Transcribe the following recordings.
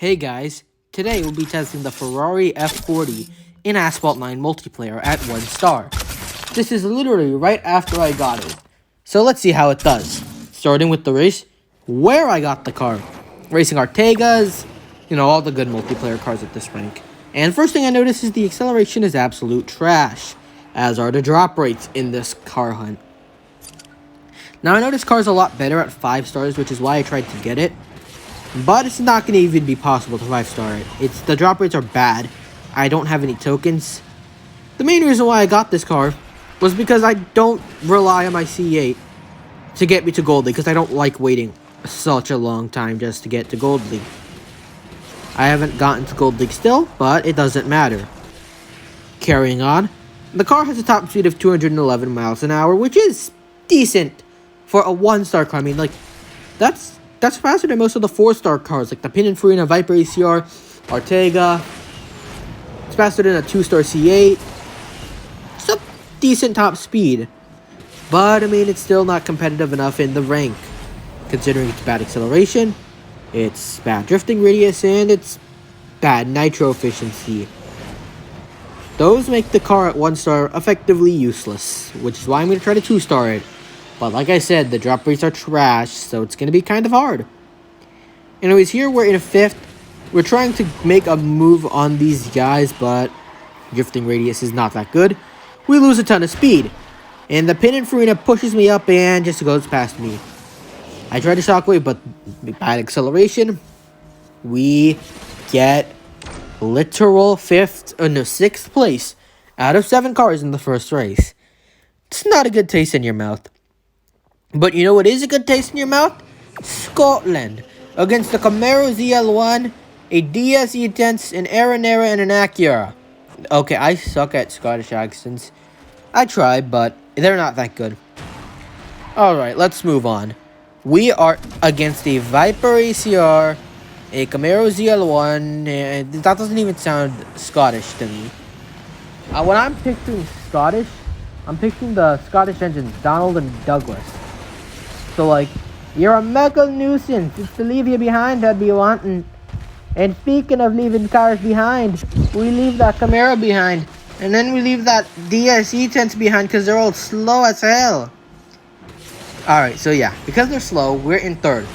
Hey guys, today we'll be testing the Ferrari F40 in Asphalt 9 multiplayer at 1 star. This is literally right after I got it. So let's see how it does. Starting with the race, where I got the car. Racing Artegas, all the good multiplayer cars at this rank. And first thing I notice is the acceleration is absolute trash, as are the drop rates in this car hunt. Now I know this car is a lot better at 5 stars, which is why I tried to get it. But it's not going to even be possible to 5-star it. The drop rates are bad. I don't have any tokens. The main reason why I got this car was because I don't rely on my C8 to get me to Gold League, because I don't like waiting such a long time just to get to Gold League. I haven't gotten to Gold League still, but it doesn't matter. Carrying on, the car has a top speed of 211 miles an hour, which is decent for a 1-star car. I mean, that's faster than most of the 4-star cars, like the Pininfarina, Viper ACR, Artega. It's faster than a 2-star C8. It's a decent top speed. But, I mean, it's still not competitive enough in the rank, considering its bad acceleration, its bad drifting radius, and its bad nitro efficiency. Those make the car at 1-star effectively useless, which is why I'm going to try to 2-star it. But like I said, the drop rates are trash, so it's going to be kind of hard. Anyways, here we're in 5th. We're trying to make a move on these guys, but drifting radius is not that good. We lose a ton of speed. And the Pininfarina pushes me up and just goes past me. I try to shockwave, but bad acceleration. We get literal 6th place out of 7 cars in the first race. It's not a good taste in your mouth. But you know what is a good taste in your mouth? Scotland. Against the Camaro ZL1, a DS E-Tense, an Aranera, and an Acura. Okay, I suck at Scottish accents. I try, but they're not that good. Alright, let's move on. We are against a Viper ACR, a Camaro ZL1, and that doesn't even sound Scottish to me. When I'm picturing Scottish, I'm picturing the Scottish engines, Donald and Douglas. So, you're a mega nuisance. It's to leave you behind I'd be wanting. And speaking of leaving cars behind, we leave that Camaro behind. And then we leave that DSE tents behind because they're all slow as hell. Alright, so yeah, because they're slow, we're in 3rd.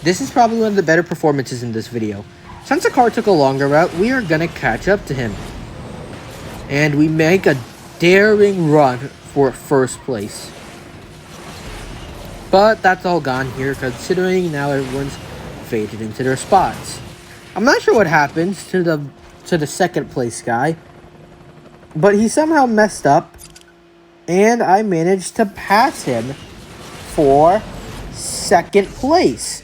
This is probably one of the better performances in this video. Since the car took a longer route, we are going to catch up to him. And we make a daring run for 1st place. But that's all gone here, considering now everyone's faded into their spots. I'm not sure what happens to the 2nd place guy, but he somehow messed up, and I managed to pass him for 2nd place.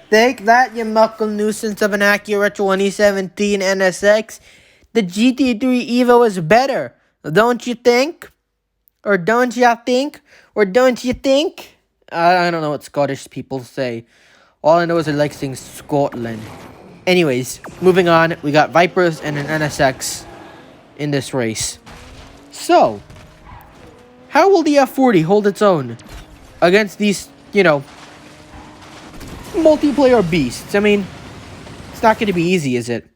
Take that, you muckle nuisance of an Acura 2017 NSX. The GT3 Evo is better, don't you think? Or don't ya think? Or don't you think? I don't know what Scottish people say. All I know is I like saying Scotland. Anyways, moving on. We got Vipers and an NSX in this race. So, how will the F40 hold its own against these, multiplayer beasts? I mean, it's not going to be easy, is it?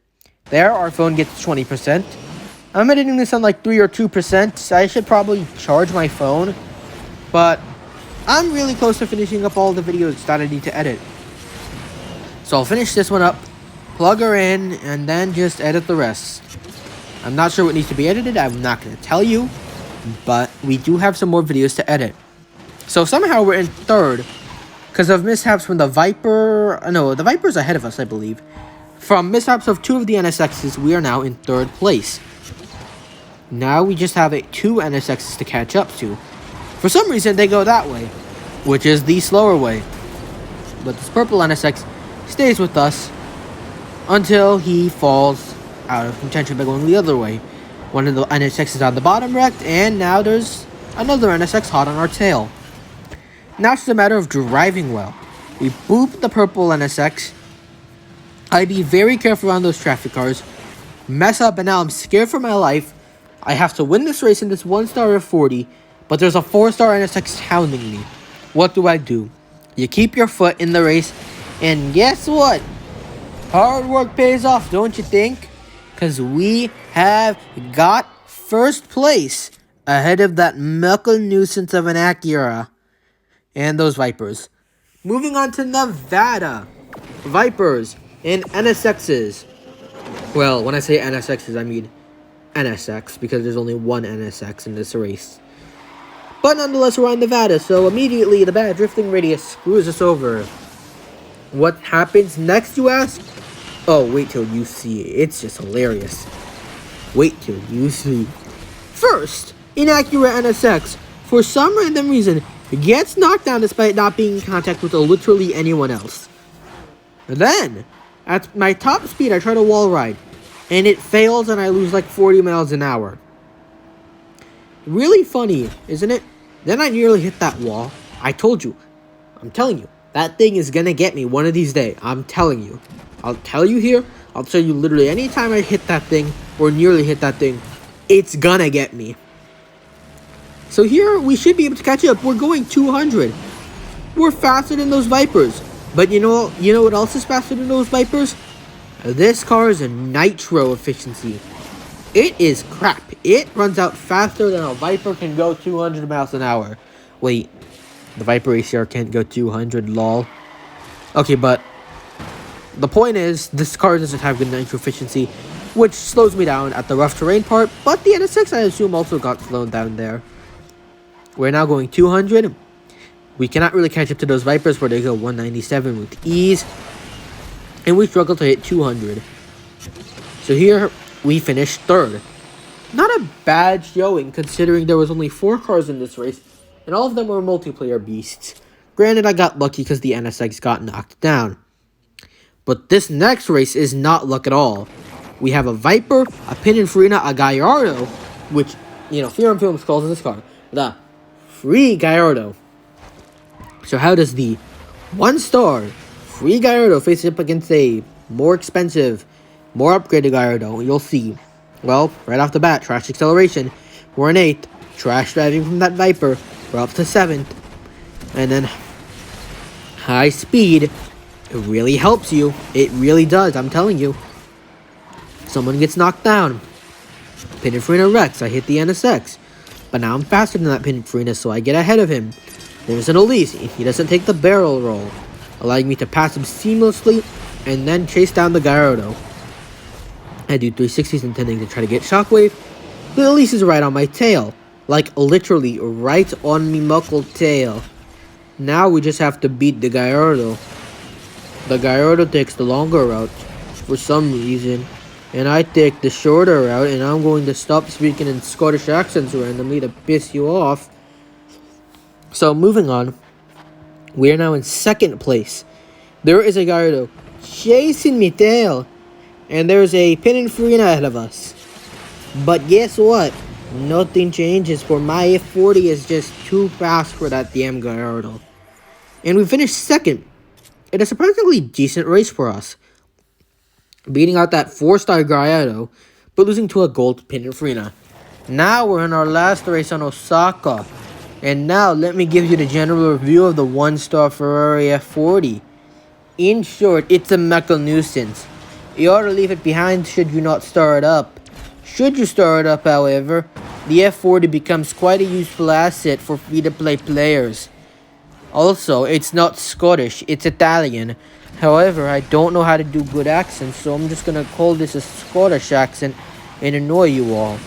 There, our phone gets 20%. I'm editing this on 3 or 2%, so I should probably charge my phone. But I'm really close to finishing up all the videos that I need to edit. So I'll finish this one up, plug her in, and then just edit the rest. I'm not sure what needs to be edited. I'm not going to tell you. But we do have some more videos to edit. So somehow we're in 3rd because of mishaps from the Viper. No, the Viper's ahead of us, I believe. From mishaps of 2 of the NSXs, we are now in 3rd place. Now we just have 2 NSXs to catch up to. For some reason, they go that way, which is the slower way. But this purple NSX stays with us until he falls out of contention by going the other way. One of the NSXs is on the bottom wrecked, and now there's another NSX hot on our tail. Now it's just a matter of driving well. We boop the purple NSX. I'd be very careful around those traffic cars. Mess up, and now I'm scared for my life. I have to win this race in this 1-star F40. But there's a 4-star NSX hounding me. What do? You keep your foot in the race, and guess what? Hard work pays off, don't you think? Because we have got first place ahead of that knuckle nuisance of an Acura and those Vipers. Moving on to Nevada. Vipers and NSXs. Well, when I say NSXs, I mean NSX, because there's only one NSX in this race. But nonetheless, we're on Nevada, so immediately the bad drifting radius screws us over. What happens next, you ask? Oh, wait till you see it. It's just hilarious. Wait till you see. First, inaccurate NSX, for some random reason, gets knocked down despite not being in contact with literally anyone else. Then, at my top speed, I try to wall ride, and it fails and I lose like 40 miles an hour. Really funny, isn't it? Then I nearly hit that wall. I told you. I'm telling you. That thing is gonna get me one of these days. I'm telling you. I'll tell you here. I'll tell you literally anytime I hit that thing or nearly hit that thing, it's gonna get me. So here we should be able to catch up. We're going 200. We're faster than those Vipers. But you know what else is faster than those Vipers? This car is a nitro efficiency. It is crap. It runs out faster than a Viper can go 200 miles an hour. Wait, the Viper ACR can't go 200, lol. Okay, but the point is, this car doesn't have good nitro efficiency, which slows me down at the rough terrain part, but the NSX, I assume, also got slowed down there. We're now going 200. We cannot really catch up to those Vipers where they go 197 with ease, and we struggle to hit 200. So here, we finished third. Not a bad showing, considering there was only 4 cars in this race, and all of them were multiplayer beasts. Granted, I got lucky because the NSX got knocked down. But this next race is not luck at all. We have a Viper, a Pininfarina, a Gallardo, which, Fear on Films calls this car the Free Gallardo. So how does the 1-star Free Gallardo face up against a more expensive, more upgraded Gallardo? You'll see. Well, right off the bat, trash acceleration. We're in 8th. Trash driving from that Viper. We're up to 7th. And then high speed. It really helps you. It really does, I'm telling you. Someone gets knocked down. Pininfarina wrecks. I hit the NSX. But now I'm faster than that Pininfarina, so I get ahead of him. There's an Elise. He doesn't take the barrel roll, allowing me to pass him seamlessly and then chase down the Gallardo. I do 360s intending to try to get Shockwave. The Elise is right on my tail. Like, literally, right on me muckle tail. Now we just have to beat the Gallardo. The Gallardo takes the longer route, for some reason. And I take the shorter route, and I'm going to stop speaking in Scottish accents randomly to piss you off. So, moving on. We are now in 2nd place. There is a Gallardo chasing me tail. And there's a Pininfarina ahead of us. But guess what? Nothing changes, for my F40 is just too fast for that damn Gallardo. And we finished 2nd. In a surprisingly decent race for us. Beating out that 4-star Gallardo, but losing to a gold Pininfarina. Now we're in our last race on Osaka. And now let me give you the general review of the 1-star Ferrari F40. In short, it's a mecha nuisance. You ought to leave it behind should you not start up. Should you start up, however, the F40 becomes quite a useful asset for free-to-play players. Also, it's not Scottish, it's Italian. However, I don't know how to do good accents, so I'm just gonna call this a Scottish accent and annoy you all.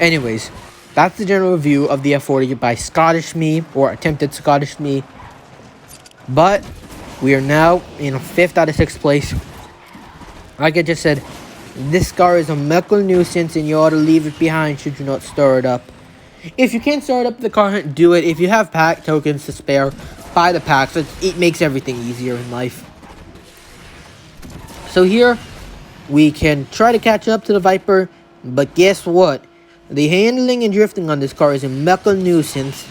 Anyways, that's the general review of the F40 by Scottish me, or attempted Scottish me. But we are now in 5th out of 6th place. Like I just said, this car is a mecha nuisance and you ought to leave it behind should you not start it up. If you can't start up the car, do it. If you have pack tokens to spare, buy the packs. It makes everything easier in life. So here, we can try to catch up to the Viper, but guess what? The handling and drifting on this car is a mecha nuisance,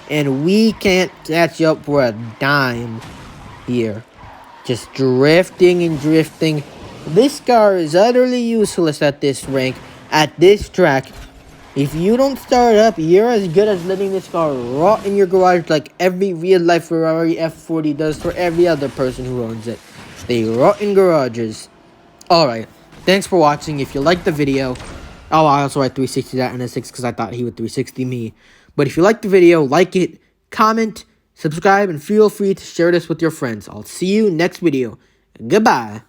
and we can't catch up for a dime here. Just drifting and drifting. This car is utterly useless at this rank, at this track. If you don't start up, you're as good as letting this car rot in your garage like every real-life Ferrari F40 does for every other person who owns it. They rot in garages. Alright, thanks for watching. If you liked the video, oh, I also had 360 that NS6 because I thought he would 360 me. But if you liked the video, like it, comment, subscribe, and feel free to share this with your friends. I'll see you next video. Goodbye.